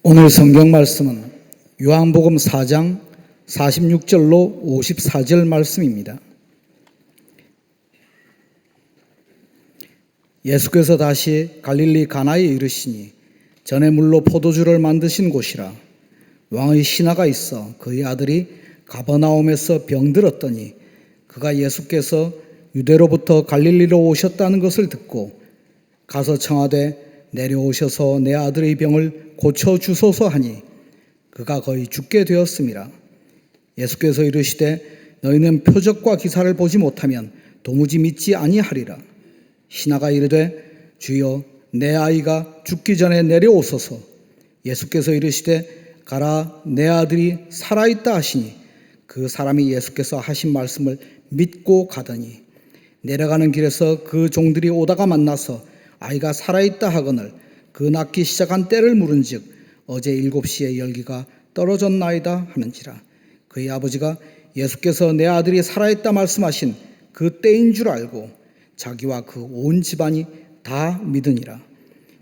오늘 성경 말씀은 요한복음 4장 46절로 54절 말씀입니다. 예수께서 다시 갈릴리 가나에 이르시니 전에 물로 포도주를 만드신 곳이라. 왕의 신하가 있어 그의 아들이 가버나움에서 병들었더니 그가 예수께서 유대로부터 갈릴리로 오셨다는 것을 듣고 가서 청하되 내려오셔서 내 아들의 병을 고쳐주소서 하니 그가 거의 죽게 되었음이라. 예수께서 이르시되 너희는 표적과 기사를 보지 못하면 도무지 믿지 아니하리라. 신하가 이르되 주여 내 아이가 죽기 전에 내려오소서. 예수께서 이르시되 가라 내 아들이 살아있다 하시니 그 사람이 예수께서 하신 말씀을 믿고 가더니 내려가는 길에서 그 종들이 오다가 만나서 아이가 살아있다 하거늘 그 낳기 시작한 때를 물은즉 어제 7시에 열기가 떨어졌나이다 하는지라. 그의 아버지가 예수께서 내 아들이 살아있다 말씀하신 그 때인 줄 알고 자기와 그 온 집안이 다 믿으니라.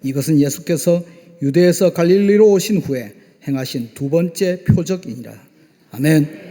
이것은 예수께서 유대에서 갈릴리로 오신 후에 행하신 두 번째 표적이니라. 아멘.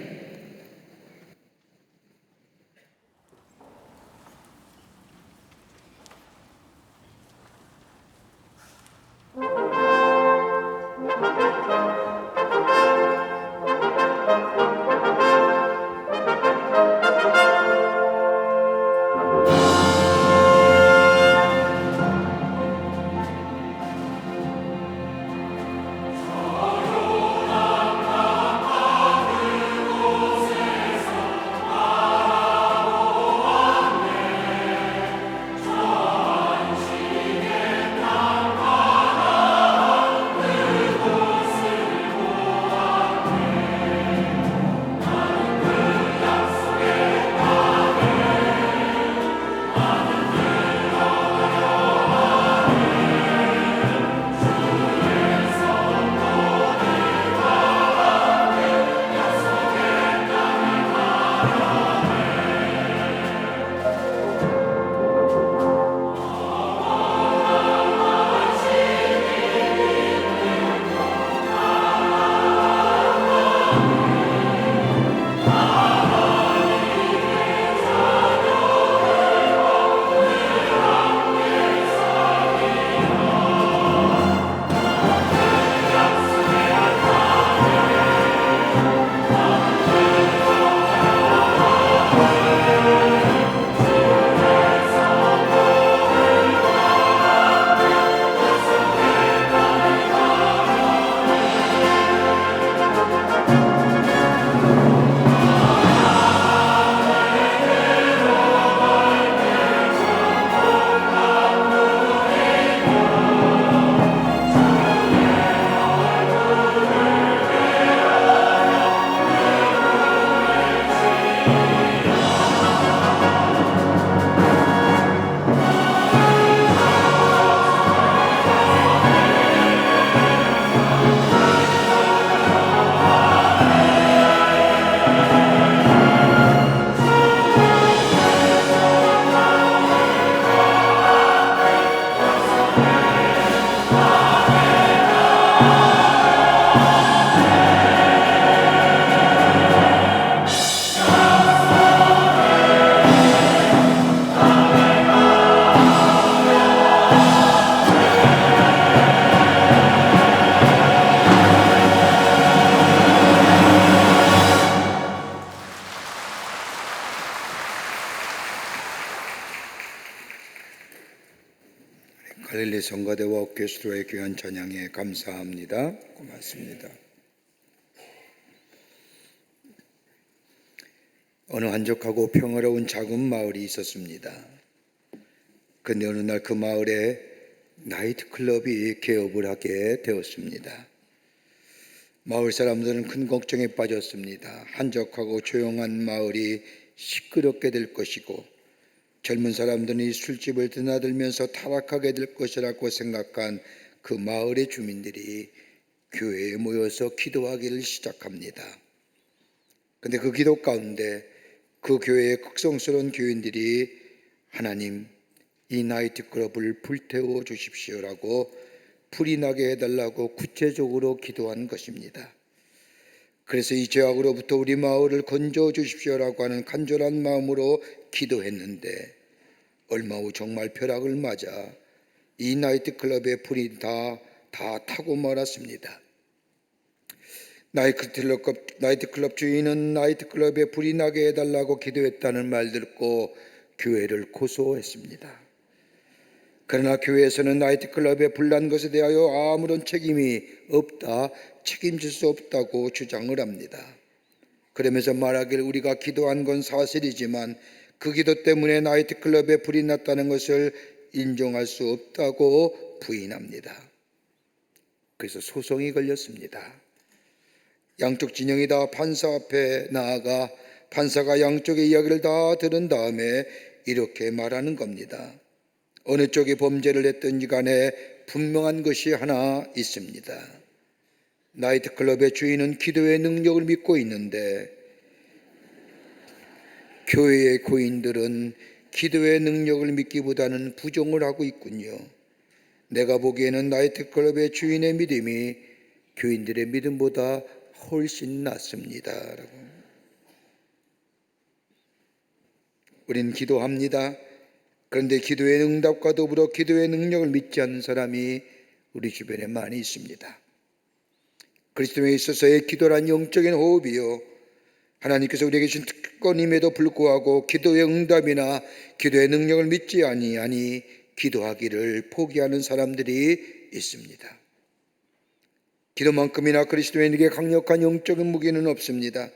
갈릴리 성가대와 옥교수로의 귀한 찬양에 감사합니다. 고맙습니다. 어느 한적하고 평화로운 작은 마을이 있었습니다. 그런데 어느 날 그 마을에 나이트클럽이 개업을 하게 되었습니다. 마을 사람들은 큰 걱정에 빠졌습니다. 한적하고 조용한 마을이 시끄럽게 될 것이고 젊은 사람들은 이 술집을 드나들면서 타락하게 될 것이라고 생각한 그 마을의 주민들이 교회에 모여서 기도하기를 시작합니다. 그런데 그 기도 가운데 그 교회의 극성스러운 교인들이 하나님, 이 나이트클럽을 불태워 주십시오라고 불이 나게 해달라고 구체적으로 기도한 것입니다. 그래서 이 죄악으로부터 우리 마을을 건져 주십시오라고 하는 간절한 마음으로 기도했는데 얼마 후 정말 벼락을 맞아 이 나이트클럽의 불이 다 타고 말았습니다. 나이트클럽 주인은 나이트클럽에 불이 나게 해달라고 기도했다는 말 듣고 교회를 고소했습니다. 그러나 교회에서는 나이트클럽에 불난 것에 대하여 아무런 책임이 없다, 책임질 수 없다고 주장을 합니다. 그러면서 말하길 우리가 기도한 건 사실이지만 그 기도 때문에 나이트클럽에 불이 났다는 것을 인정할 수 없다고 부인합니다. 그래서 소송이 걸렸습니다. 양쪽 진영이 다 판사 앞에 나아가 판사가 양쪽의 이야기를 다 들은 다음에 이렇게 말하는 겁니다. 어느 쪽이 범죄를 했든지 간에 분명한 것이 하나 있습니다. 나이트클럽의 주인은 기도의 능력을 믿고 있는데 교회의 고인들은 기도의 능력을 믿기보다는 부정을 하고 있군요. 내가 보기에는 나이트클럽의 주인의 믿음이 교인들의 믿음보다 훨씬 낫습니다. 우리는 기도합니다. 그런데 기도의 응답과 더불어 기도의 능력을 믿지 않는 사람이 우리 주변에 많이 있습니다. 그리스도에 있어서의 기도란 영적인 호흡이요, 하나님께서 우리에게 주신 특권임에도 불구하고 기도의 응답이나 기도의 능력을 믿지 아니하니 기도하기를 포기하는 사람들이 있습니다. 기도만큼이나 그리스도인에게 강력한 영적인 무기는 없습니다.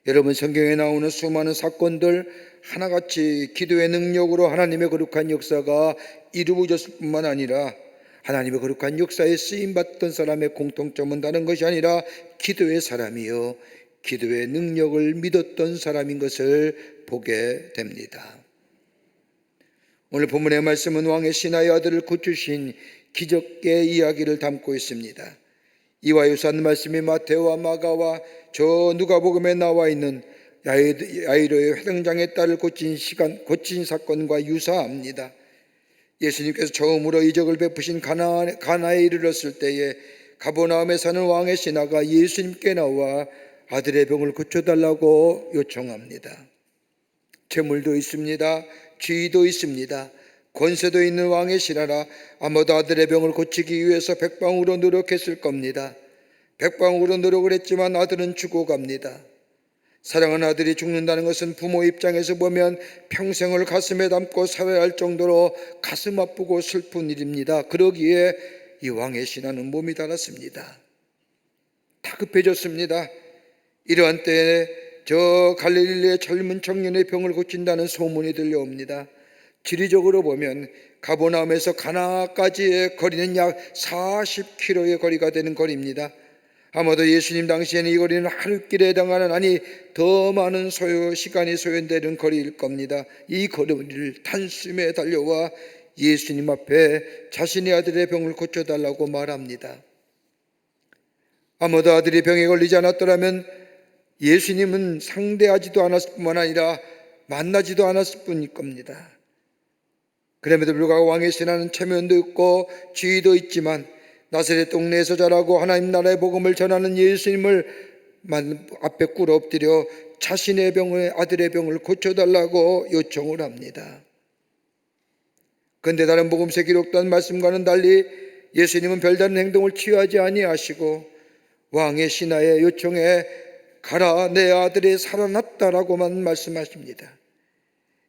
여러분, 성경에 나오는 수많은 사건들 하나같이 기도의 능력으로 하나님의 거룩한 역사가 이루어졌을 뿐만 아니라 하나님의 거룩한 역사에 쓰임받던 사람의 공통점은 다른 것이 아니라 기도의 사람이요, 기도의 능력을 믿었던 사람인 것을 보게 됩니다. 오늘 본문의 말씀은 왕의 신하의 아들을 고치신 기적의 이야기를 담고 있습니다. 이와 유사한 말씀이 마태와 마가와 저 누가복음에 나와 있는 야이로의 회당장의 딸을 고친 사건과 유사합니다. 예수님께서 처음으로 이적을 베푸신 가나에 이르렀을 때에 가버나움에 사는 왕의 신하가 예수님께 나와 아들의 병을 고쳐달라고 요청합니다. 재물도 있습니다. 지위도 있습니다. 권세도 있는 왕의 신하라 아마도 아들의 병을 고치기 위해서 백방으로 노력했을 겁니다. 백방으로 노력을 했지만 아들은 죽어갑니다. 사랑하는 아들이 죽는다는 것은 부모 입장에서 보면 평생을 가슴에 담고 살아야 할 정도로 가슴 아프고 슬픈 일입니다. 그러기에 이 왕의 신하는 몸이 달았습니다. 다급해졌습니다. 이러한 때에 저 갈릴리의 젊은 청년의 병을 고친다는 소문이 들려옵니다. 지리적으로 보면 가버나움에서 가나까지의 거리는 약 40km의 거리가 되는 거리입니다. 아마도 예수님 당시에는 이 거리는 하루길에 해당하는, 아니 더 많은 시간이 소요되는 거리일 겁니다. 이 거리를 단숨에 달려와 예수님 앞에 자신의 아들의 병을 고쳐달라고 말합니다. 아마도 아들이 병에 걸리지 않았더라면 예수님은 상대하지도 않았을 뿐만 아니라 만나지도 않았을 뿐일 겁니다. 그럼에도 불구하고 왕의 신하는 체면도 있고 지위도 있지만 나사렛 동네에서 자라고 하나님 나라의 복음을 전하는 예수님을 앞에 꿇어 엎드려 자신의 아들의 병을 고쳐달라고 요청을 합니다. 그런데 다른 복음서에 기록된 말씀과는 달리 예수님은 별다른 행동을 취하지 아니하시고 왕의 신하의 요청에 가라, 내 아들이 살아났다라고만 말씀하십니다.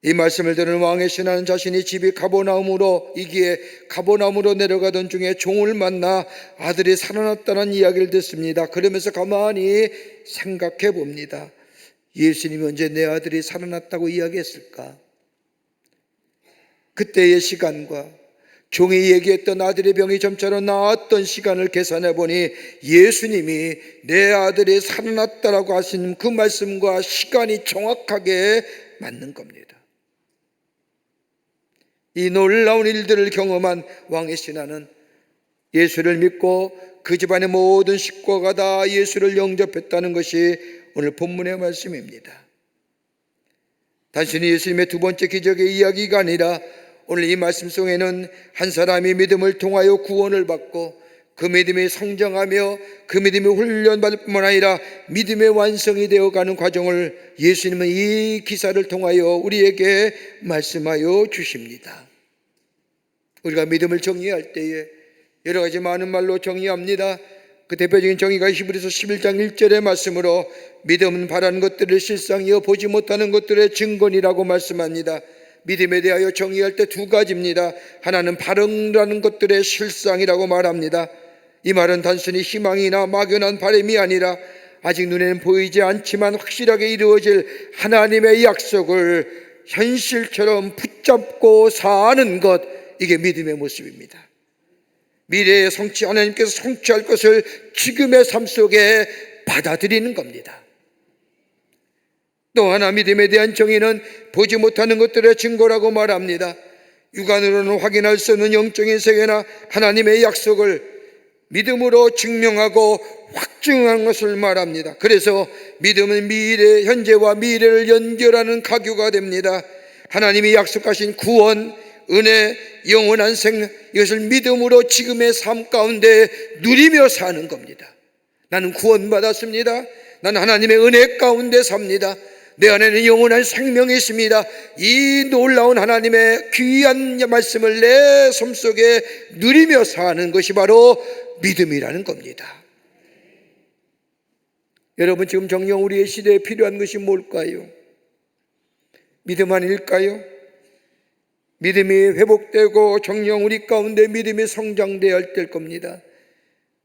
이 말씀을 들은 왕의 신하는 자신이 집이 가버나움이기에 가버나움으로 내려가던 중에 종을 만나 아들이 살아났다는 이야기를 듣습니다. 그러면서 가만히 생각해 봅니다. 예수님이 언제 내 아들이 살아났다고 이야기했을까? 그때의 시간과 종이 얘기했던 아들의 병이 점차로 나았던 시간을 계산해 보니 예수님이 내 아들이 살아났다라고 하시는 그 말씀과 시간이 정확하게 맞는 겁니다. 이 놀라운 일들을 경험한 왕의 신하는 예수를 믿고 그 집안의 모든 식구가 다 예수를 영접했다는 것이 오늘 본문의 말씀입니다. 단순히 예수님의 두 번째 기적의 이야기가 아니라 오늘 이 말씀 속에는 한 사람이 믿음을 통하여 구원을 받고 그 믿음이 성장하며 그 믿음이 훈련받을 뿐만 아니라 믿음의 완성이 되어가는 과정을 예수님은 이 기사를 통하여 우리에게 말씀하여 주십니다. 우리가 믿음을 정의할 때에 여러 가지 많은 말로 정의합니다. 그 대표적인 정의가 히브리서 11장 1절의 말씀으로 믿음은 바라는 것들을 실상이요 보지 못하는 것들의 증거니라고 말씀합니다. 믿음에 대하여 정의할 때 두 가지입니다. 하나는 바라는 것들의 실상이라고 말합니다. 이 말은 단순히 희망이나 막연한 바람이 아니라 아직 눈에는 보이지 않지만 확실하게 이루어질 하나님의 약속을 현실처럼 붙잡고 사는 것, 이게 믿음의 모습입니다. 미래에 하나님께서 성취할 것을 지금의 삶 속에 받아들이는 겁니다. 또 하나 믿음에 대한 정의는 보지 못하는 것들의 증거라고 말합니다. 육안으로는 확인할 수 없는 영적인 세계나 하나님의 약속을 믿음으로 증명하고 확증하는 것을 말합니다. 그래서 믿음은 미래, 현재와 미래를 연결하는 가교가 됩니다. 하나님이 약속하신 구원, 은혜, 영원한 생명, 이것을 믿음으로 지금의 삶 가운데 누리며 사는 겁니다. 나는 구원받았습니다. 나는 하나님의 은혜 가운데 삽니다. 내 안에는 영원한 생명이 있습니다. 이 놀라운 하나님의 귀한 말씀을 내 삶속에 누리며 사는 것이 바로 믿음이라는 겁니다. 여러분, 지금 정녕 우리의 시대에 필요한 것이 뭘까요? 믿음 아닐까요? 믿음이 회복되고 정녕 우리 가운데 믿음이 성장되어야 될 겁니다.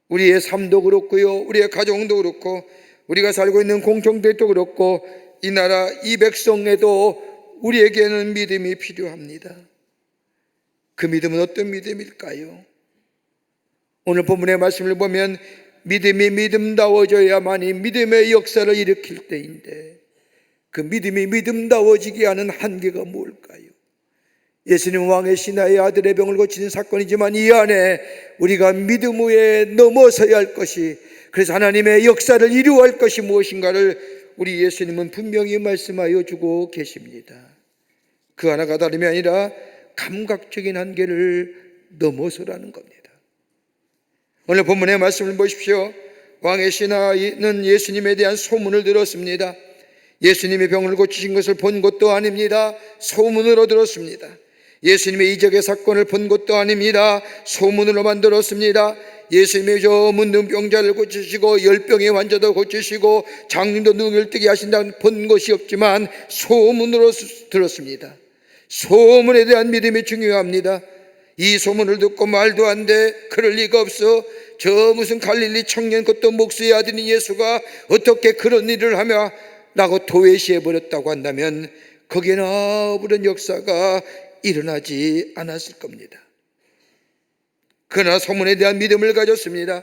우리의 삶도 그렇고요, 우리의 가정도 그렇고, 우리가 살고 있는 공동체도 그렇고, 이 나라 이 백성에도 우리에게는 믿음이 필요합니다. 그 믿음은 어떤 믿음일까요? 오늘 본문의 말씀을 보면 믿음이 믿음다워져야만이 믿음의 역사를 일으킬 때인데, 그 믿음이 믿음다워지게 하는 한계가 뭘까요? 예수님 왕의 신하의 아들의 병을 고치는 사건이지만 이 안에 우리가 믿음 위에 넘어서야 할 것이, 그래서 하나님의 역사를 이루어야 할 것이 무엇인가를 우리 예수님은 분명히 말씀하여 주고 계십니다. 그 하나가 다름이 아니라 감각적인 한계를 넘어서라는 겁니다. 오늘 본문의 말씀을 보십시오. 왕의 신하는 예수님에 대한 소문을 들었습니다. 예수님이 병을 고치신 것을 본 것도 아닙니다. 소문으로 들었습니다. 예수님의 이적의 사건을 본 것도 아닙니다. 소문으로만 들었습니다. 예수님이 저 문둥병자를 고치시고 열병의 환자도 고치시고 장님도 눈을 뜨게 하신다는 본 것이 없지만 소문으로 들었습니다. 소문에 대한 믿음이 중요합니다. 이 소문을 듣고 말도 안 돼, 그럴 리가 없어, 저 무슨 갈릴리 청년 그것도 목수의 아들인 예수가 어떻게 그런 일을 하며 라고 도외시해버렸다고 한다면 거기에는 아무런 역사가 일어나지 않았을 겁니다. 그러나 소문에 대한 믿음을 가졌습니다.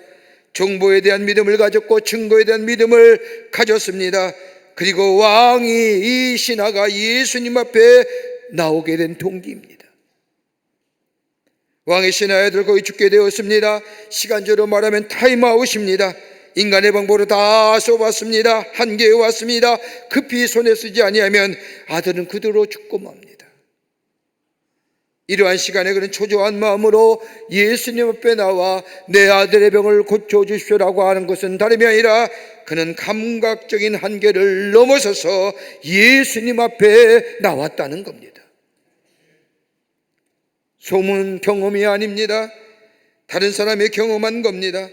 정보에 대한 믿음을 가졌고 증거에 대한 믿음을 가졌습니다. 그리고 왕이, 이 신하가 예수님 앞에 나오게 된 동기입니다. 왕의 신하들 거의 죽게 되었습니다. 시간적으로 말하면 타임아웃입니다. 인간의 방법으로 다 써봤습니다. 한계에 왔습니다. 급히 손에 쓰지 아니하면 아들은 그대로 죽고 맙니다. 이러한 시간에 그는 초조한 마음으로 예수님 앞에 나와 내 아들의 병을 고쳐주십시오라고 하는 것은 다름이 아니라 그는 감각적인 한계를 넘어서서 예수님 앞에 나왔다는 겁니다. 소문 경험이 아닙니다. 다른 사람이 경험한 겁니다.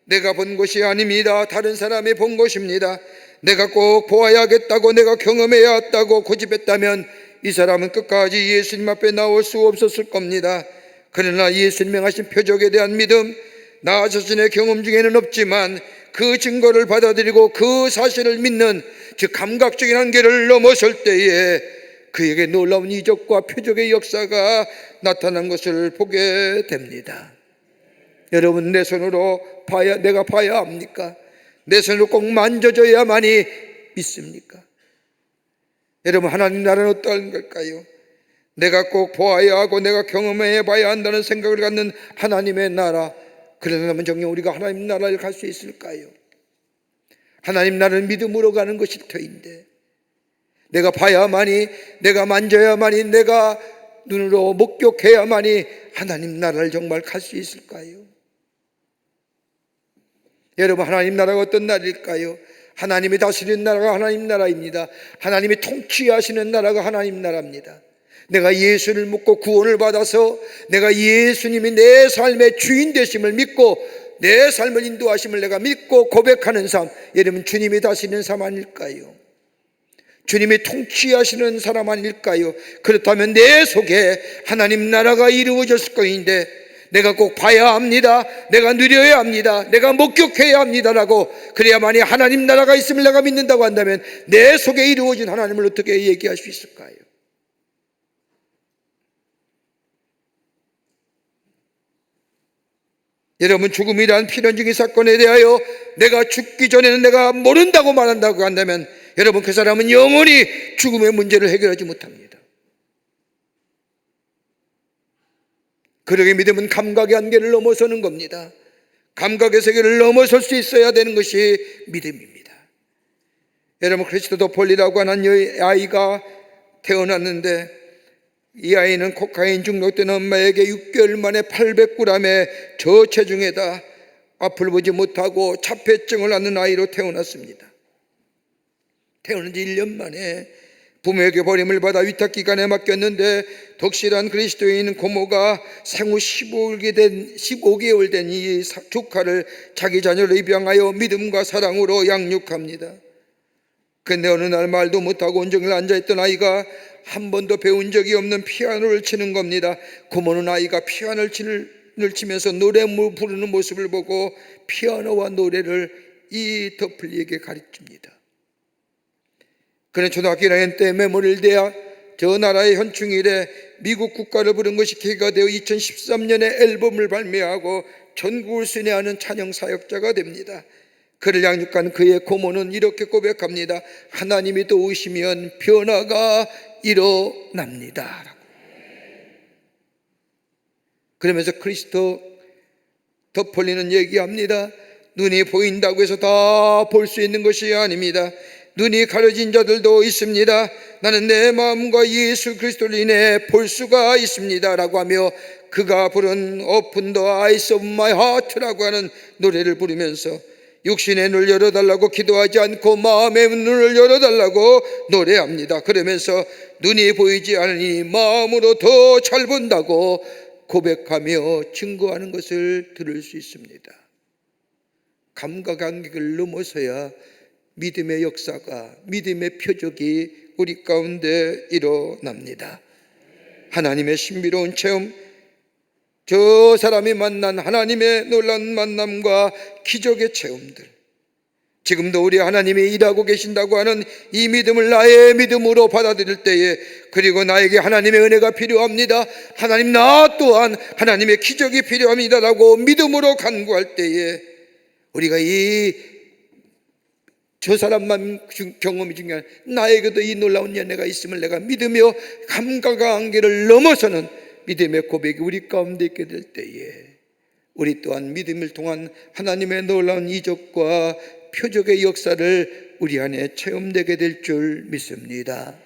내가 본 것이 아닙니다. 다른 사람이 본 것입니다. 내가 꼭 보아야겠다고, 내가 경험해야 했다고 고집했다면 이 사람은 끝까지 예수님 앞에 나올 수 없었을 겁니다. 그러나 예수님의 하신 표적에 대한 믿음, 나 자신의 경험 중에는 없지만 그 증거를 받아들이고 그 사실을 믿는, 즉 감각적인 한계를 넘어설 때에 그에게 놀라운 이적과 표적의 역사가 나타난 것을 보게 됩니다. 여러분, 내 손으로 내가 봐야 합니까? 내 손으로 꼭 만져줘야만이 믿습니까? 여러분, 하나님 나라는 어떠한 걸까요? 내가 꼭 보아야 하고 내가 경험해 봐야 한다는 생각을 갖는 하나님의 나라, 그러려면 정녕 우리가 하나님 나라를 갈 수 있을까요? 하나님 나라는 믿음으로 가는 것일 터인데, 내가 봐야만이, 내가 만져야만이, 내가 눈으로 목격해야만이 하나님 나라를 정말 갈 수 있을까요? 여러분, 하나님 나라가 어떤 나라일까요? 하나님이 다스리는 나라가 하나님 나라입니다. 하나님이 통치하시는 나라가 하나님 나라입니다. 내가 예수를 믿고 구원을 받아서 내가 예수님이 내 삶의 주인 되심을 믿고 내 삶을 인도하심을 내가 믿고 고백하는 삶, 여러분, 주님이 다스리는 삶 아닐까요? 주님이 통치하시는 사람 아닐까요? 그렇다면 내 속에 하나님 나라가 이루어졌을 것인데 내가 꼭 봐야 합니다, 내가 누려야 합니다, 내가 목격해야 합니다라고, 그래야만이 하나님 나라가 있음을 내가 믿는다고 한다면 내 속에 이루어진 하나님을 어떻게 얘기할 수 있을까요? 여러분, 죽음이란 필연적인 사건에 대하여 내가 죽기 전에는 내가 모른다고 말한다고 한다면 여러분, 그 사람은 영원히 죽음의 문제를 해결하지 못합니다. 그러게 믿음은 감각의 한계를 넘어서는 겁니다. 감각의 세계를 넘어설 수 있어야 되는 것이 믿음입니다. 여러분, 크리스토더 폴리라고 하는 아이가 태어났는데 이 아이는 코카인 중독된 엄마에게 6개월 만에 800g의 저체중에다 앞을 보지 못하고 자폐증을 앓는 아이로 태어났습니다. 태어난 지 1년 만에 부모에게 버림을 받아 위탁기관에 맡겼는데 덕실한 그리스도인 고모가 생후 15개월 된 이 조카를 자기 자녀를 입양하여 믿음과 사랑으로 양육합니다. 근데 어느 날 말도 못하고 온종일 앉아있던 아이가 한 번도 배운 적이 없는 피아노를 치는 겁니다. 고모는 아이가 피아노를 치면서 노래 부르는 모습을 보고 피아노와 노래를 이 더플리에게 가르칩니다. 그는 초등학교 1학년 때 메모리를 대학 저 나라의 현충일에 미국 국가를 부른 것이 계기가 되어 2013년에 앨범을 발매하고 전국을 순회하는 찬양 사역자가 됩니다. 그를 양육한 그의 고모는 이렇게 고백합니다. 하나님이 도우시면 변화가 일어납니다. 그러면서 크리스토 더폴리는 얘기합니다. 눈이 보인다고 해서 다 볼 수 있는 것이 아닙니다. 눈이 가려진 자들도 있습니다. 나는 내 마음과 예수 그리스도를 인해 볼 수가 있습니다 라고 하며 그가 부른 Open the Eyes of My Heart라고 하는 노래를 부르면서 육신의 눈을 열어달라고 기도하지 않고 마음의 눈을 열어달라고 노래합니다. 그러면서 눈이 보이지 않으니 마음으로 더 잘 본다고 고백하며 증거하는 것을 들을 수 있습니다. 감각 한계를 넘어서야 믿음의 역사가, 믿음의 표적이 우리 가운데 일어납니다. 하나님의 신비로운 체험, 저 사람이 만난 하나님의 놀라운 만남과 기적의 체험들, 지금도 우리 하나님이 일하고 계신다고 하는 이 믿음을 나의 믿음으로 받아들일 때에, 그리고 나에게 하나님의 은혜가 필요합니다, 하나님 나 또한 하나님의 기적이 필요합니다라고 믿음으로 간구할 때에 우리가 저 사람만 경험이 중요한 나에게도 이 놀라운 연애가 있음을 내가 믿으며 감각의 한계를 넘어서는 믿음의 고백이 우리 가운데 있게 될 때에 우리 또한 믿음을 통한 하나님의 놀라운 이적과 표적의 역사를 우리 안에 체험되게 될 줄 믿습니다.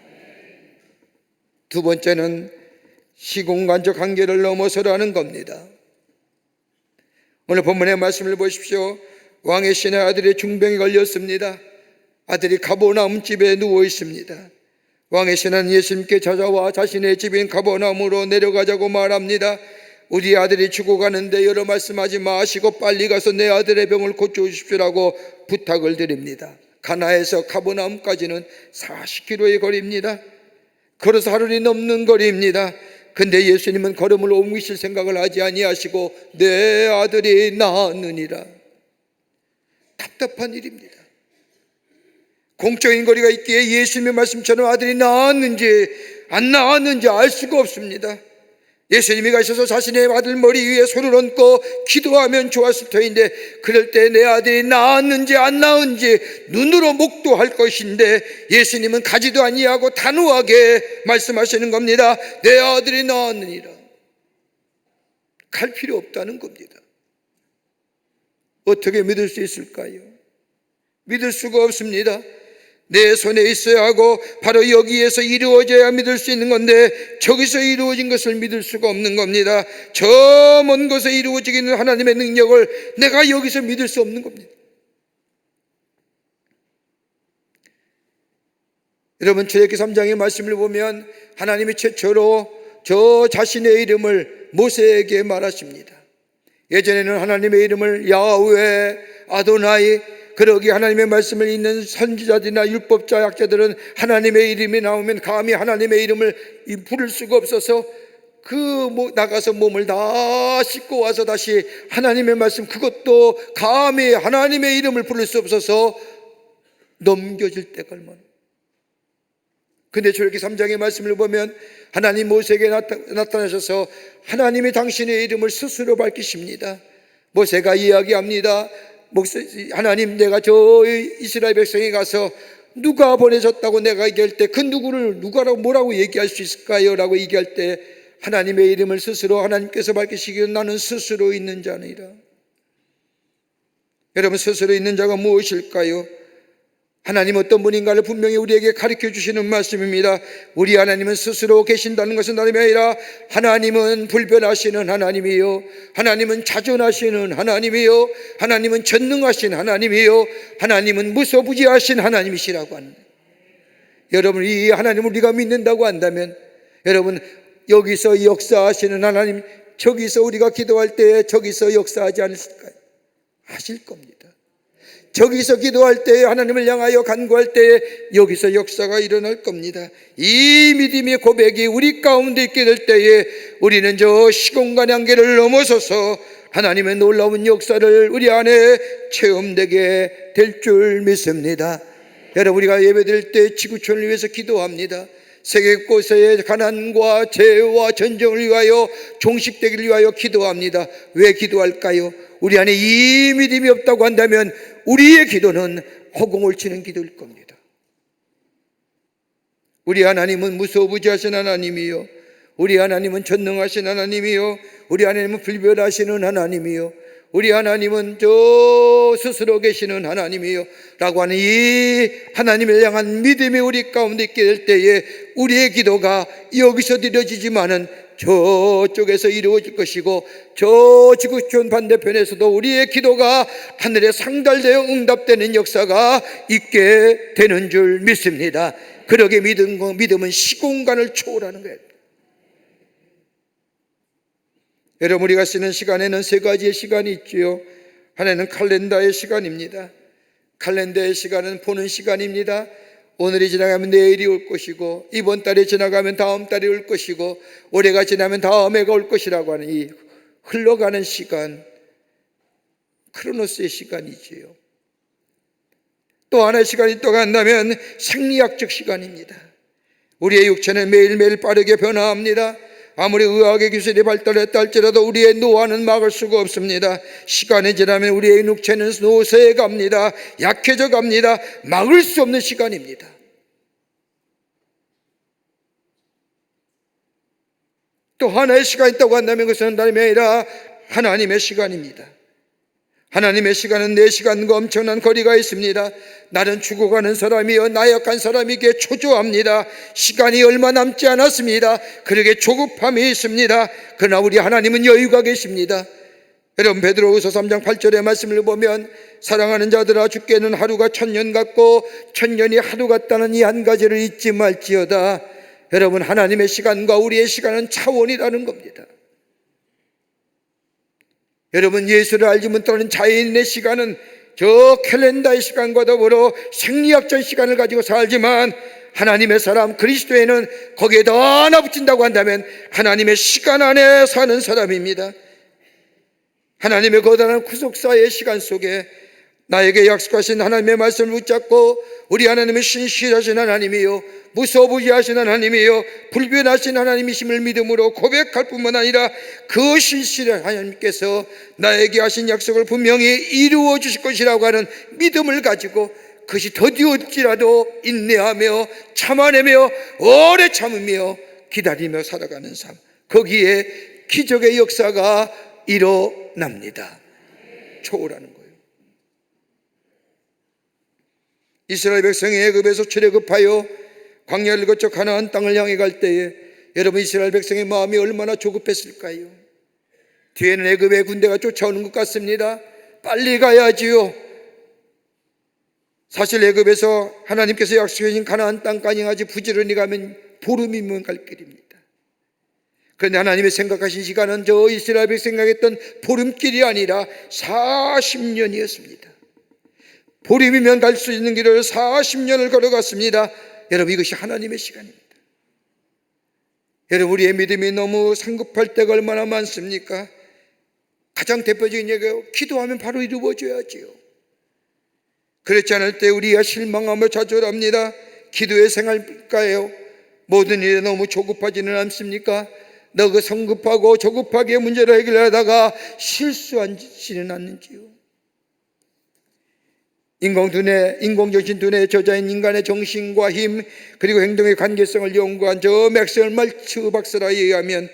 두 번째는 시공간적 한계를 넘어서라는 겁니다. 오늘 본문의 말씀을 보십시오. 왕의 신의 아들이 중병에 걸렸습니다. 아들이 가버나움 집에 누워 있습니다. 왕의 신은 예수님께 찾아와 자신의 집인 가버나움으로 내려가자고 말합니다. 우리 아들이 죽어가는데 여러 말씀하지 마시고 빨리 가서 내 아들의 병을 고쳐주십시오라고 부탁을 드립니다. 가나에서 가버나움까지는 40km의 거리입니다. 걸어서 하루이 넘는 거리입니다. 근데 예수님은 걸음을 옮기실 생각을 하지 아니하시고 내 아들이 나았느니라. 답답한 일입니다. 공적인 거리가 있기에 예수님의 말씀처럼 아들이 나았는지 안 나았는지 알 수가 없습니다. 예수님이 가셔서 자신의 아들 머리 위에 손을 얹고 기도하면 좋았을 터인데, 그럴 때 내 아들이 나았는지 안 나은지 눈으로 목도할 것인데 예수님은 가지도 아니하고 단호하게 말씀하시는 겁니다. 내 아들이 나았느니라. 갈 필요 없다는 겁니다. 어떻게 믿을 수 있을까요? 믿을 수가 없습니다. 내 손에 있어야 하고 바로 여기에서 이루어져야 믿을 수 있는 건데 저기서 이루어진 것을 믿을 수가 없는 겁니다. 저 먼 곳에 이루어지기는 하나님의 능력을 내가 여기서 믿을 수 없는 겁니다. 여러분, 출애굽기 3장의 말씀을 보면 하나님이 최초로 저 자신의 이름을 모세에게 말하십니다. 예전에는 하나님의 이름을 야훼, 아도나이, 그러기 하나님의 말씀을 읽는 선지자들이나 율법자 학자들은 하나님의 이름이 나오면 감히 하나님의 이름을 부를 수가 없어서 나가서 몸을 다 씻고 와서 다시 하나님의 말씀, 그것도 감히 하나님의 이름을 부를 수 없어서 넘겨질 때가 얼마나. 근데 출애굽기 3장의 말씀을 보면 하나님 모세에게 나타나셔서 하나님이 당신의 이름을 스스로 밝히십니다. 모세가 이야기합니다. 하나님, 내가 저 이스라엘 백성에 가서 누가 보내셨다고 내가 얘기할 때 그 누구를 누가라고 뭐라고 얘기할 수 있을까요? 라고 얘기할 때 하나님의 이름을 스스로 하나님께서 밝히시기를 나는 스스로 있는 자니라. 여러분, 스스로 있는 자가 무엇일까요? 하나님 어떤 분인가를 분명히 우리에게 가르쳐 주시는 말씀입니다. 우리 하나님은 스스로 계신다는 것은 다름이 아니라 하나님은 불변하시는 하나님이요, 하나님은 자존하시는 하나님이요, 하나님은 전능하신 하나님이요, 하나님은 무소부지하신 하나님이시라고 하는 거예요. 여러분, 이 하나님을 우리가 믿는다고 한다면 여러분, 여기서 역사하시는 하나님, 저기서 우리가 기도할 때 저기서 역사하지 않을까요? 하실 겁니다. 저기서 기도할 때, 하나님을 향하여 간구할 때 여기서 역사가 일어날 겁니다. 이 믿음의 고백이 우리 가운데 있게 될 때에 우리는 저 시공간의 한계를 넘어서서 하나님의 놀라운 역사를 우리 안에 체험되게 될 줄 믿습니다. 여러분, 우리가 예배드릴 때 지구촌을 위해서 기도합니다. 세계 곳의 가난과 재해와 전쟁을 위하여 종식되기를 위하여 기도합니다. 왜 기도할까요? 우리 안에 이 믿음이 없다고 한다면 우리의 기도는 허공을 치는 기도일 겁니다. 우리 하나님은 무소부지하신 하나님이요, 우리 하나님은 전능하신 하나님이요, 우리 하나님은 불변하시는 하나님이요, 우리 하나님은 저 스스로 계시는 하나님이요 라고 하는 이 하나님을 향한 믿음이 우리 가운데 있게 될 때에 우리의 기도가 여기서 드려지지만은 저쪽에서 이루어질 것이고, 저 지구촌 반대편에서도 우리의 기도가 하늘에 상달되어 응답되는 역사가 있게 되는 줄 믿습니다. 그러게 믿음은 시공간을 초월하는 거예요. 여러분, 우리가 쓰는 시간에는 세 가지의 시간이 있지요. 하나는 칼렌다의 시간입니다. 칼렌다의 시간은 보는 시간입니다. 오늘이 지나가면 내일이 올 것이고, 이번 달이 지나가면 다음 달이 올 것이고, 올해가 지나면 다음 해가 올 것이라고 하는 이 흘러가는 시간, 크로노스의 시간이지요. 또 하나의 시간이 또 간다면 생리학적 시간입니다. 우리의 육체는 매일매일 빠르게 변화합니다. 아무리 의학의 기술이 발달했다 할지라도 우리의 노화는 막을 수가 없습니다. 시간이 지나면 우리의 육체는 노쇠해 갑니다. 약해져 갑니다. 막을 수 없는 시간입니다. 또 하나의 시간이 있다고 한다면 그것은 다름이 아니라 하나님의 시간입니다. 하나님의 시간은 내 시간과 엄청난 거리가 있습니다. 나는 죽어가는 사람이여 나약한 사람에게 초조합니다. 시간이 얼마 남지 않았습니다. 그러게 조급함이 있습니다. 그러나 우리 하나님은 여유가 계십니다. 여러분, 베드로후서 3장 8절의 말씀을 보면 사랑하는 자들아, 주께는 하루가 1000년 같고 1000년이 하루 같다는 이 한 가지를 잊지 말지어다. 여러분, 하나님의 시간과 우리의 시간은 차원이라는 겁니다. 여러분, 예수를 알지 못하는 자연인의 시간은 저 캘렌더의 시간과 더불어 생리학적 시간을 가지고 살지만, 하나님의 사람 그리스도에는 거기에 더 하나 붙인다고 한다면 하나님의 시간 안에 사는 사람입니다. 하나님의 거대한 구속사의 시간 속에 나에게 약속하신 하나님의 말씀을 붙잡고, 우리 하나님은 신실하신 하나님이요 무소부지하신 하나님이요 불변하신 하나님이심을 믿음으로 고백할 뿐만 아니라 그 신실한 하나님께서 나에게 하신 약속을 분명히 이루어 주실 것이라고 하는 믿음을 가지고 그것이 더디올지라도 인내하며 참아내며 오래 참으며 기다리며 살아가는 삶, 거기에 기적의 역사가 일어납니다. 초월하는 거예요. 이스라엘 백성이 애굽에서 출애굽하여 광야를 거쳐 가나안 땅을 향해 갈 때에 여러분, 이스라엘 백성의 마음이 얼마나 조급했을까요? 뒤에는 애굽의 군대가 쫓아오는 것 같습니다. 빨리 가야지요. 사실 애굽에서 하나님께서 약속하신 가나안 땅까지 아직 부지런히 가면 보름이면 갈 길입니다. 그런데 하나님의 생각하신 시간은 저 이스라엘 백성이 생각했던 보름길이 아니라 40년이었습니다. 보름이면 갈 수 있는 길을 40년을 걸어갔습니다. 여러분, 이것이 하나님의 시간입니다. 여러분, 우리의 믿음이 너무 성급할 때가 얼마나 많습니까? 가장 대표적인 얘기가 기도하면 바로 이루어져야지요. 그렇지 않을 때 우리가 실망하며 좌절합니다. 기도의 생활일까요? 모든 일에 너무 조급하지는 않습니까? 너그 성급하고 조급하게 문제를 해결하다가 실수하지는 않는지요? 인공정신 두뇌의 저자인 인간의 정신과 힘 그리고 행동의 관계성을 연구한 저 맥스웰 말츠 박사에 의하면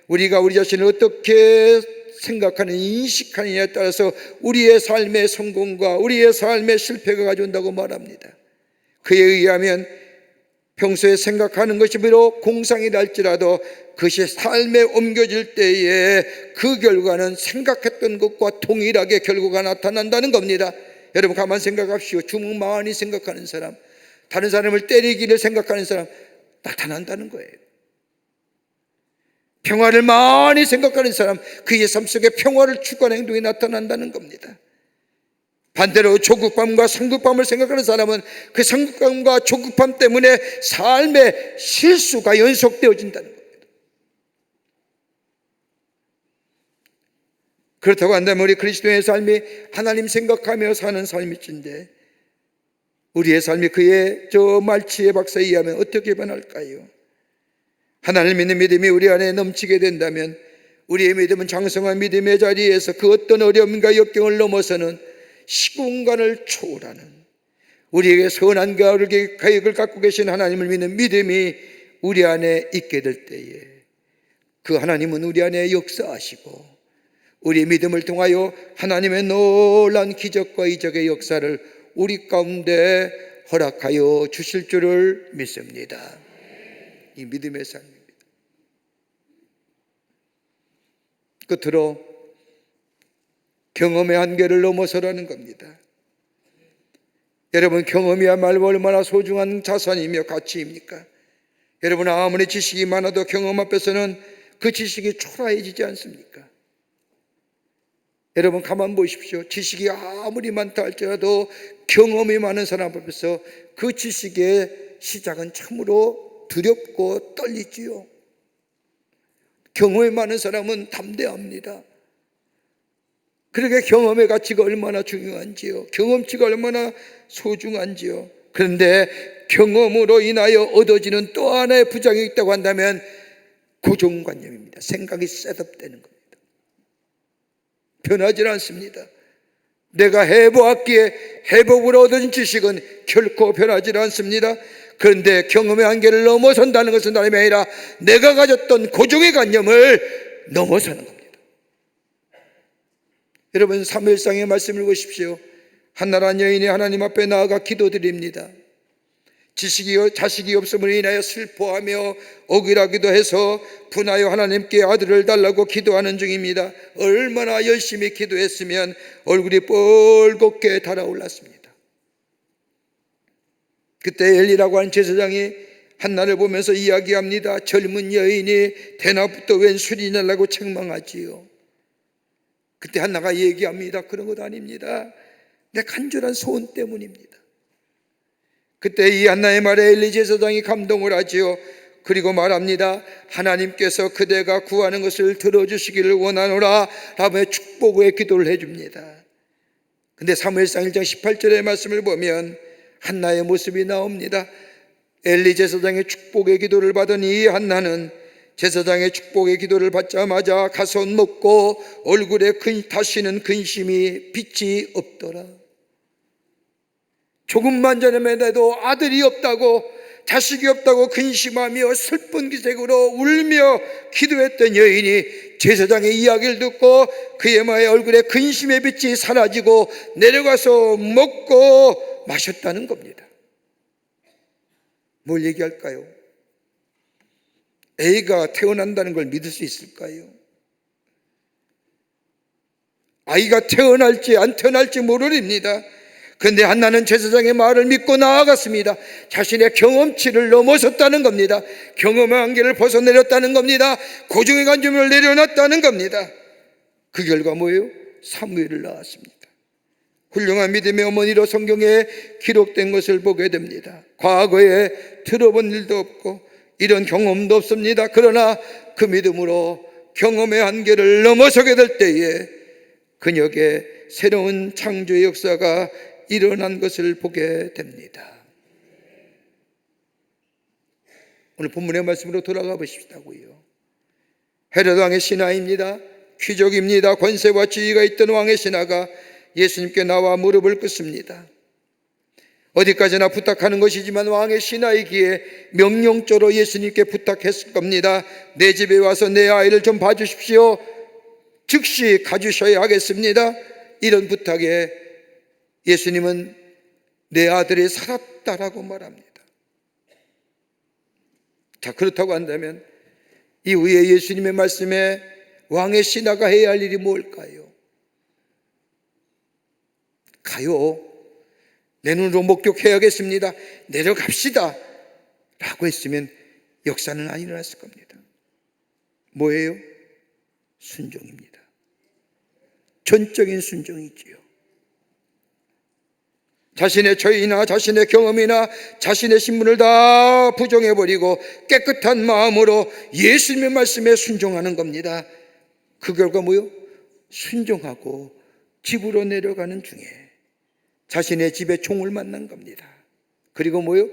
우리가 우리 자신을 어떻게 생각하는, 인식하느냐에 따라서 우리의 삶의 성공과 우리의 삶의 실패가 가져온다고 말합니다. 그에 의하면 평소에 생각하는 것이 비록 공상이라 할지라도 그것이 삶에 옮겨질 때에 그 결과는 생각했던 것과 동일하게 결과가 나타난다는 겁니다. 여러분, 가만 생각합시오. 주먹 많이 생각하는 사람, 다른 사람을 때리기를 생각하는 사람, 나타난다는 거예요. 평화를 많이 생각하는 사람, 그의 삶 속에 평화를 추구하는 행동이 나타난다는 겁니다. 반대로 조급함과 성급함을 생각하는 사람은 그 성급함과 조급함 때문에 삶의 실수가 연속되어진다는 겁니다. 그렇다고 한다면 우리 그리스도의 삶이 하나님 생각하며 사는 삶일진데 우리의 삶이 그의 저 말치의 박사에 의하면 어떻게 변할까요? 하나님을 믿는 믿음이 우리 안에 넘치게 된다면 우리의 믿음은 장성한 믿음의 자리에서 그 어떤 어려움과 역경을 넘어서는 시공간을 초월하는, 우리에게 선한 계획을 갖고 계신 하나님을 믿는 믿음이 우리 안에 있게 될 때에 그 하나님은 우리 안에 역사하시고 우리의 믿음을 통하여 하나님의 놀라운 기적과 이적의 역사를 우리 가운데 허락하여 주실 줄을 믿습니다. 이 믿음의 삶입니다. 끝으로 경험의 한계를 넘어서라는 겁니다. 여러분, 경험이야말로 얼마나 소중한 자산이며 가치입니까? 여러분, 아무리 지식이 많아도 경험 앞에서는 그 지식이 초라해지지 않습니까? 여러분, 가만 보십시오. 지식이 아무리 많다 할지라도 경험이 많은 사람 앞에서 그 지식의 시작은 참으로 두렵고 떨리지요. 경험이 많은 사람은 담대합니다. 그러게 경험의 가치가 얼마나 중요한지요, 경험치가 얼마나 소중한지요. 그런데 경험으로 인하여 얻어지는 또 하나의 부작용이 있다고 한다면 고정관념입니다. 생각이 셋업되는 겁니다. 변하지 않습니다. 내가 해보았기에 해복으로 얻은 지식은 결코 변하지 않습니다. 그런데 경험의 한계를 넘어선다는 것은 다름이 아니라 내가 가졌던 고정의 관념을 넘어서는 겁니다. 여러분, 사무엘상의 말씀을 보십시오. 한나라한 여인이 하나님 앞에 나아가 기도드립니다. 자식이 없음으로 인하여 슬퍼하며 억울하기도 해서 분하여 하나님께 아들을 달라고 기도하는 중입니다. 얼마나 열심히 기도했으면 얼굴이 뻘겋게 달아올랐습니다. 그때 엘리라고 하는 제사장이 한나를 보면서 이야기합니다. 젊은 여인이 대낮부터 웬 술이 날라고 책망하지요. 그때 한나가 얘기합니다. 그런 것 아닙니다. 내 간절한 소원 때문입니다. 그때 이 한나의 말에 엘리 제사장이 감동을 하지요. 그리고 말합니다. 하나님께서 그대가 구하는 것을 들어주시기를 원하노라 라며 축복의 기도를 해줍니다. 근데 사무엘상 1장 18절의 말씀을 보면 한나의 모습이 나옵니다. 엘리 제사장의 축복의 기도를 받은 이 한나는 제사장의 축복의 기도를 받자마자 가서 먹고 얼굴에 다시는 근심이 빛이 없더라. 조금만 전에만 해도 아들이 없다고, 자식이 없다고 근심하며 슬픈 기색으로 울며 기도했던 여인이 제사장의 이야기를 듣고 그의 얼굴에 근심의 빛이 사라지고 내려가서 먹고 마셨다는 겁니다. 뭘 얘기할까요? A가 태어난다는 걸 믿을 수 있을까요? 아이가 태어날지 안 태어날지 모르립니다. 그런데 한나는 제사장의 말을 믿고 나아갔습니다. 자신의 경험치를 넘어섰다는 겁니다. 경험의 한계를 벗어내렸다는 겁니다. 고중의 간증을 내려놨다는 겁니다. 그 결과 뭐예요? 사무엘을 낳았습니다. 훌륭한 믿음의 어머니로 성경에 기록된 것을 보게 됩니다. 과거에 들어본 일도 없고 이런 경험도 없습니다. 그러나 그 믿음으로 경험의 한계를 넘어서게 될 때에 그녀에게 새로운 창조의 역사가 일어난 것을 보게 됩니다. 오늘 본문의 말씀으로 돌아가 보십시다고요. 헤롯 왕의 신하입니다. 귀족입니다. 권세와 지위가 있던 왕의 신하가 예수님께 나와 무릎을 꿇습니다. 어디까지나 부탁하는 것이지만 왕의 신하이기에 명령조로 예수님께 부탁했을 겁니다. 내 집에 와서 내 아이를 좀 봐주십시오. 즉시 가주셔야 하겠습니다. 이런 부탁에 예수님은 내 아들이 살았다라고 말합니다. 자, 그렇다고 한다면 이후에 예수님의 말씀에 왕의 신하가 해야 할 일이 뭘까요? 가요. 내 눈으로 목격해야겠습니다. 내려갑시다. 라고 했으면 역사는 안 일어났을 겁니다. 뭐예요? 순종입니다. 전적인 순종이지요. 자신의 죄이나 자신의 경험이나 자신의 신분을 다 부정해버리고 깨끗한 마음으로 예수님의 말씀에 순종하는 겁니다. 그 결과 뭐요? 순종하고 집으로 내려가는 중에 자신의 집에 종을 만난 겁니다. 그리고 뭐요?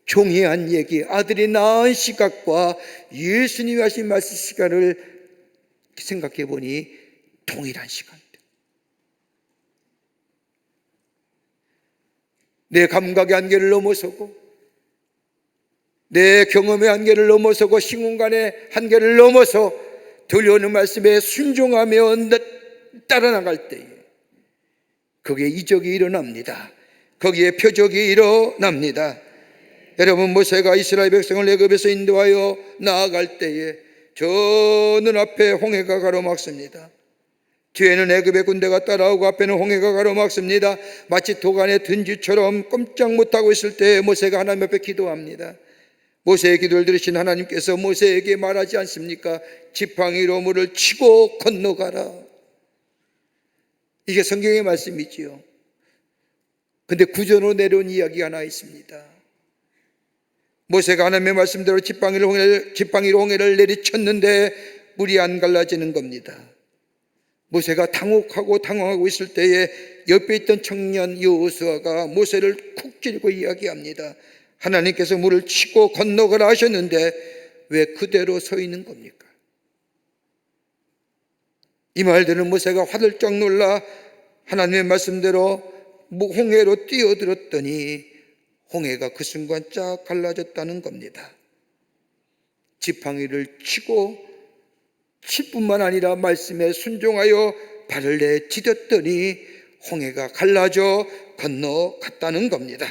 종이 한 얘기, 아들이 낳은 시각과 예수님이 하신 말씀 시간을 생각해 보니 동일한 시간. 내 감각의 한계를 넘어서고 내 경험의 한계를 넘어서고 시공간의 한계를 넘어서 들려오는 말씀에 순종하며 따라 나갈 때에 거기에 이적이 일어납니다. 거기에 표적이 일어납니다. 여러분, 모세가 이스라엘 백성을 애굽에서 인도하여 나아갈 때에 저 눈앞에 홍해가 가로막습니다. 뒤에는 애굽의 군대가 따라오고 앞에는 홍해가 가로막습니다. 마치 도간에 든지처럼 꼼짝 못하고 있을 때 모세가 하나님 앞에 기도합니다. 모세의 기도를 들으신 하나님께서 모세에게 말하지 않습니까? 지팡이로 물을 치고 건너가라. 이게 성경의 말씀이지요. 근데 구전으로 내려온 이야기가 하나 있습니다. 모세가 하나님의 말씀대로 지팡이로 홍해를 내리쳤는데 물이 안 갈라지는 겁니다. 모세가 당혹하고 당황하고 있을 때에 옆에 있던 청년 여호수아가 모세를 쿡 찌르고 이야기합니다. 하나님께서 물을 치고 건너가라 하셨는데 왜 그대로 서 있는 겁니까? 이 말들은 모세가 화들짝 놀라 하나님의 말씀대로 홍해로 뛰어들었더니 홍해가 그 순간 쫙 갈라졌다는 겁니다. 지팡이를 치고 칠 뿐만 아니라 말씀에 순종하여 발을 내디뎠더니 홍해가 갈라져 건너갔다는 겁니다.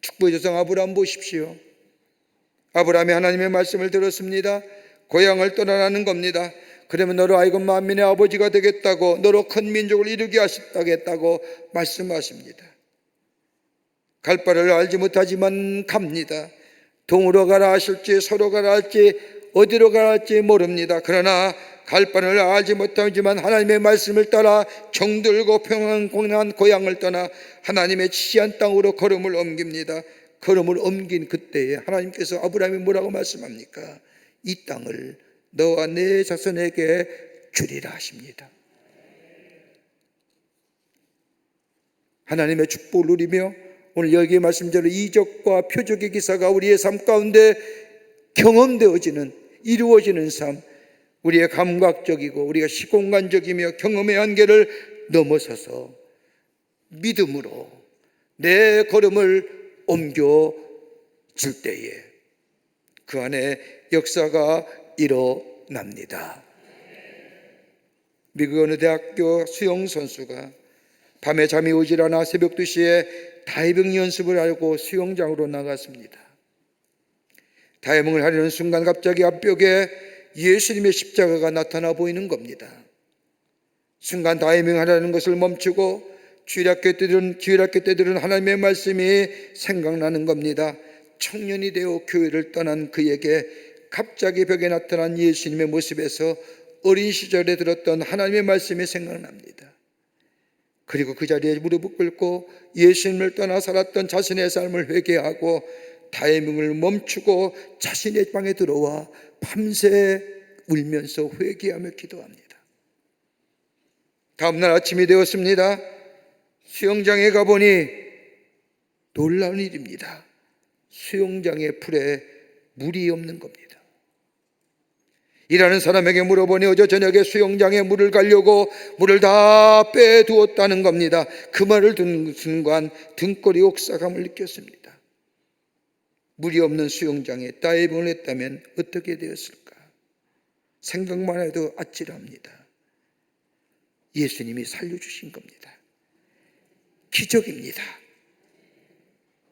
축복의 조상 아브라함 보십시오. 아브라함이 하나님의 말씀을 들었습니다. 고향을 떠나라는 겁니다. 그러면 너로 하여금 만민의 아버지가 되겠다고, 너로 큰 민족을 이루게 하겠다고 말씀하십니다. 갈 바를 알지 못하지만 갑니다. 동으로 가라 하실지 서로 가라 할지 어디로 가라 할지 모릅니다. 그러나 갈 바를 알지 못하지만 하나님의 말씀을 따라 정들고 평안한 고향을 떠나 하나님의 지시한 땅으로 걸음을 옮깁니다. 걸음을 옮긴 그때에 하나님께서 아브라함이 뭐라고 말씀합니까? 이 땅을 너와 내 자손에게 주리라 하십니다. 하나님의 축복을 누리며 오늘 여기에 말씀대로 이적과 표적의 기사가 우리의 삶 가운데 경험되어지는, 이루어지는 삶, 우리의 감각적이고 우리가 시공간적이며 경험의 한계를 넘어서서 믿음으로 내 걸음을 옮겨질 때에 그 안에 역사가 일어납니다. 미국 어느 대학교 수영 선수가 밤에 잠이 오질 않아 새벽 2시에 다이빙 연습을 하려고 수영장으로 나갔습니다. 다이빙을 하려는 순간 갑자기 앞벽에 예수님의 십자가가 나타나 보이는 겁니다. 순간 다이빙 하려는 것을 멈추고 주일학교 때들은 하나님의 말씀이 생각나는 겁니다. 청년이 되어 교회를 떠난 그에게 갑자기 벽에 나타난 예수님의 모습에서 어린 시절에 들었던 하나님의 말씀이 생각납니다. 그리고 그 자리에 무릎을 꿇고 예수님을 떠나 살았던 자신의 삶을 회개하고 다이빙을 멈추고 자신의 방에 들어와 밤새 울면서 회개하며 기도합니다. 다음날 아침이 되었습니다. 수영장에 가보니 놀라운 일입니다. 수영장의 풀에 물이 없는 겁니다. 일하는 사람에게 물어보니 어제 저녁에 수영장에 물을 가려고 물을 다 빼두었다는 겁니다. 그 말을 듣는 순간 등골이 옥사감을 느꼈습니다. 물이 없는 수영장에 다이빙을 했다면 어떻게 되었을까? 생각만 해도 아찔합니다. 예수님이 살려주신 겁니다. 기적입니다.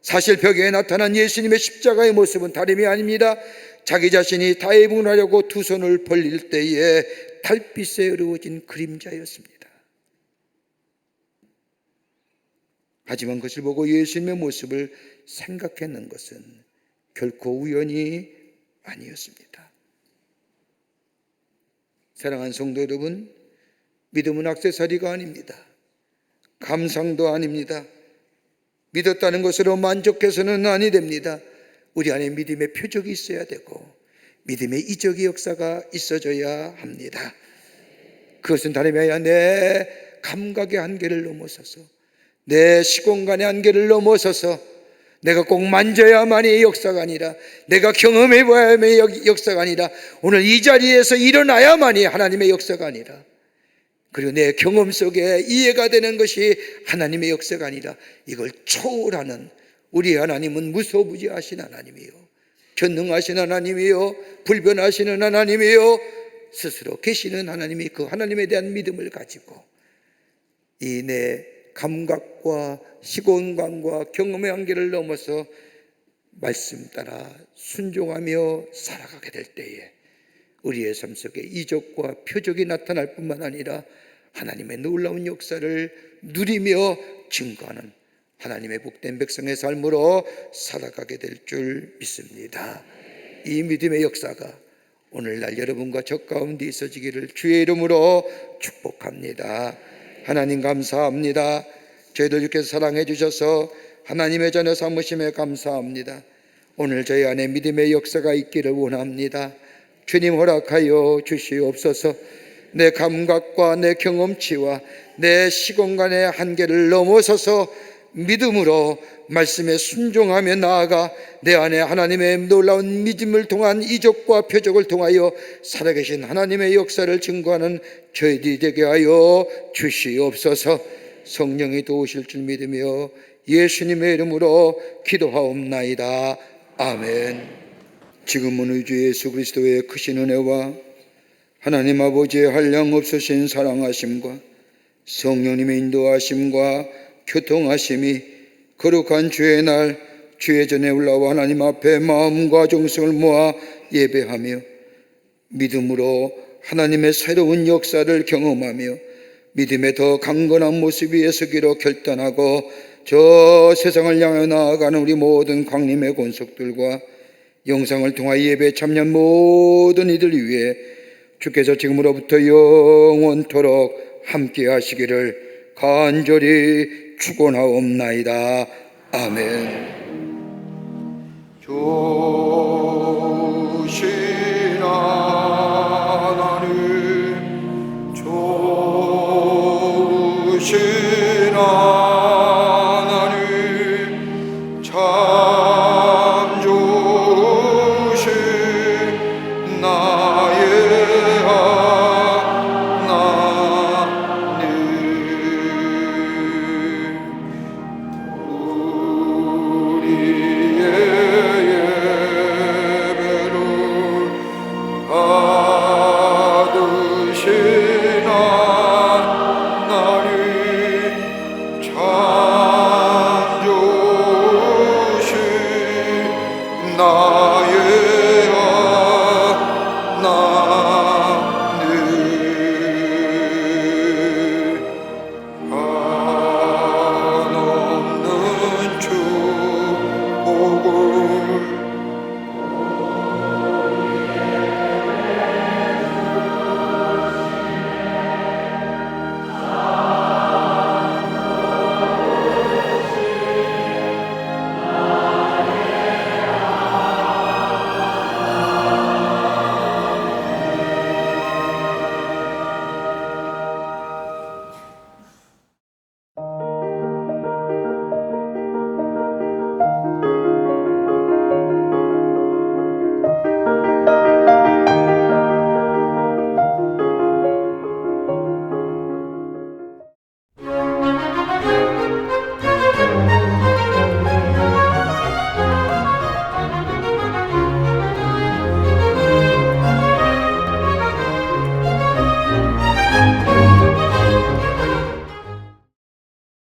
사실 벽에 나타난 예수님의 십자가의 모습은 다름이 아닙니다. 자기 자신이 다이빙을 하려고 두 손을 벌릴 때에 달빛에 어두워진 그림자였습니다. 하지만 그것을 보고 예수님의 모습을 생각했는 것은 결코 우연이 아니었습니다. 사랑하는 성도 여러분, 믿음은 액세서리가 아닙니다. 감상도 아닙니다. 믿었다는 것으로 만족해서는 아니 됩니다. 우리 안에 믿음의 표적이 있어야 되고 믿음의 이적의 역사가 있어져야 합니다. 그것은 다름이 아니라 내 감각의 한계를 넘어서서, 내 시공간의 한계를 넘어서서 내가 꼭 만져야만이 역사가 아니라, 내가 경험해봐야만이 역사가 아니라, 오늘 이 자리에서 일어나야만이 하나님의 역사가 아니라, 그리고 내 경험 속에 이해가 되는 것이 하나님의 역사가 아니라, 이걸 초월하는 우리 하나님은 무소부지하신 하나님이요, 전능하신 하나님이요, 불변하시는 하나님이요, 스스로 계시는 하나님이, 그 하나님에 대한 믿음을 가지고 이 내 감각과 시공간과 경험의 한계를 넘어서 말씀 따라 순종하며 살아가게 될 때에 우리의 삶 속에 이적과 표적이 나타날 뿐만 아니라 하나님의 놀라운 역사를 누리며 증거하는 하나님의 복된 백성의 삶으로 살아가게 될 줄 믿습니다. 이 믿음의 역사가 오늘날 여러분과 저 가운데 있어지기를 주의 이름으로 축복합니다. 하나님 감사합니다. 저희들 주께서 사랑해 주셔서 하나님의 자녀 삼으심에 감사합니다. 오늘 저희 안에 믿음의 역사가 있기를 원합니다. 주님 허락하여 주시옵소서. 내 감각과 내 경험치와 내 시공간의 한계를 넘어서서 믿음으로 말씀에 순종하며 나아가 내 안에 하나님의 놀라운 믿음을 통한 이적과 표적을 통하여 살아계신 하나님의 역사를 증거하는 저희들이 되게 하여 주시옵소서. 성령이 도우실 줄 믿으며 예수님의 이름으로 기도하옵나이다. 아멘. 지금은 우리 주 예수 그리스도의 크신 은혜와 하나님 아버지의 한량없으신 사랑하심과 성령님의 인도하심과 교통하심이 거룩한 주의 날 주의 전에 올라와 하나님 앞에 마음과 정성을 모아 예배하며 믿음으로 하나님의 새로운 역사를 경험하며 믿음의 더 강건한 모습 위에 서기로 결단하고 저 세상을 향해 나아가는 우리 모든 광림의 권속들과 영상을 통하여 예배에 참여한 모든 이들 위해 주께서 지금으로부터 영원토록 함께 하시기를 간절히 축원하옵나이다. 아멘. 좋으신 하나님, 좋으신 하나님,